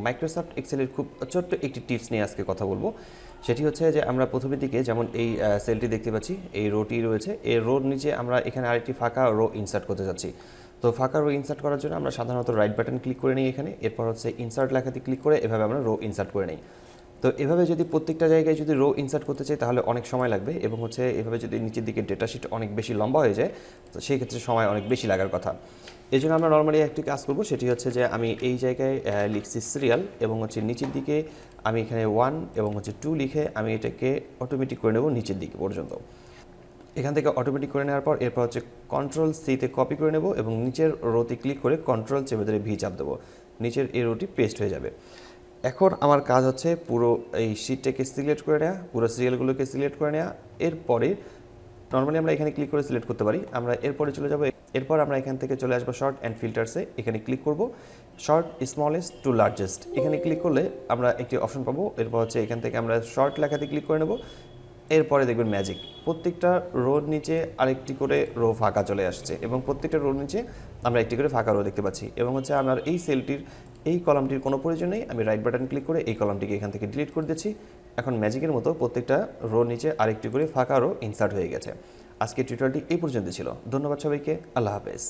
Microsoft এক্সেলের খুব ছোট্ট একটি টিপস নিয়ে আজকে কথা বলবো। সেটি হচ্ছে যে আমরা প্রথমের দিকে যেমন এই সেলটি দেখতে পাচ্ছি, এই রোটি রয়েছে, এই রোর নিচে আমরা এখানে আরেকটি ফাঁকা রো ইনসার্ট করতে যাচ্ছি। তো ফাঁকা রো ইনসার্ট করার জন্য আমরা সাধারণত রাইট বাটন ক্লিক করে নিই এখানে, এরপর হচ্ছে ইনসার্ট লেখাতে ক্লিক করে এভাবে আমরা রো ইনসার্ট করে নিই। তো এভাবে যদি প্রত্যেকটা জায়গায় যদি রো ইনসার্ট করতে চাই তাহলে অনেক সময় লাগবে, এবং হচ্ছে এভাবে যদি নিচের দিকে ডেটা শিট অনেক বেশি লম্বা হয়ে যায় তো সেই ক্ষেত্রে সময় অনেক বেশি লাগার কথা। এই জন্য আমরা নর্মালি একটি কাজ করব, সেটি হচ্ছে যে আমি এই জায়গায় লিখছি সিরিয়াল, এবং হচ্ছে নিচের দিকে আমি এখানে 1 এবং হচ্ছে 2 লিখে আমি এটাকে অটোমেটিক করে নেব নিচের দিকে পর্যন্ত। এখান থেকে অটোমেটিক করে নেওয়ার পর এরপর হচ্ছে কন্ট্রোল সিতে কপি করে নেব এবং নিচের রোতে ক্লিক করে কন্ট্রোল চেপে ধরে ভি চাপ দেবো, নিচের এই রোটি পেস্ট হয়ে যাবে। এখন আমার কাজ হচ্ছে পুরো এই শিটটাকে সিলেক্ট করে নেওয়া, পুরো সিরিয়ালগুলোকে সিলেক্ট করে নেওয়া। এরপরে নর্মালি আমরা এখানে ক্লিক করে সিলেক্ট করতে পারি, আমরা এরপরে চলে যাব। এরপর আমরা এখান থেকে চলে আসবো শর্ট অ্যান্ড ফিল্টার্সে, এখানে ক্লিক করব শর্ট স্মলেস্ট টু লার্জেস্ট, এখানে ক্লিক করলে আমরা একটি অপশন পাবো। এরপর হচ্ছে এখান থেকে আমরা শর্ট লেখাতে ক্লিক করে নেব। এরপরে দেখবেন ম্যাজিক, প্রত্যেকটা রোর নিচে আরেকটি করে রো ফাঁকা চলে আসছে, এবং প্রত্যেকটা রোর নিচে আমরা একটি করে ফাঁকা রো দেখতে পাচ্ছি। এবং হচ্ছে আমার এই সেলটির এই কলামটির কোনো প্রয়োজন নেই, আমি রাইট বাটন ক্লিক করে এই কলামটিকে এখান থেকে ডিলিট করে দিচ্ছি। এখন ম্যাজিকের মতো প্রত্যেকটা রোর নিচে আরেকটি করে ফাঁকা রো ইনসার্ট হয়ে গেছে। আজকের টিউটোরিয়ালটি এই পর্যন্ত ছিল। ধন্যবাদ সবাইকে, আল্লাহ হাফেজ।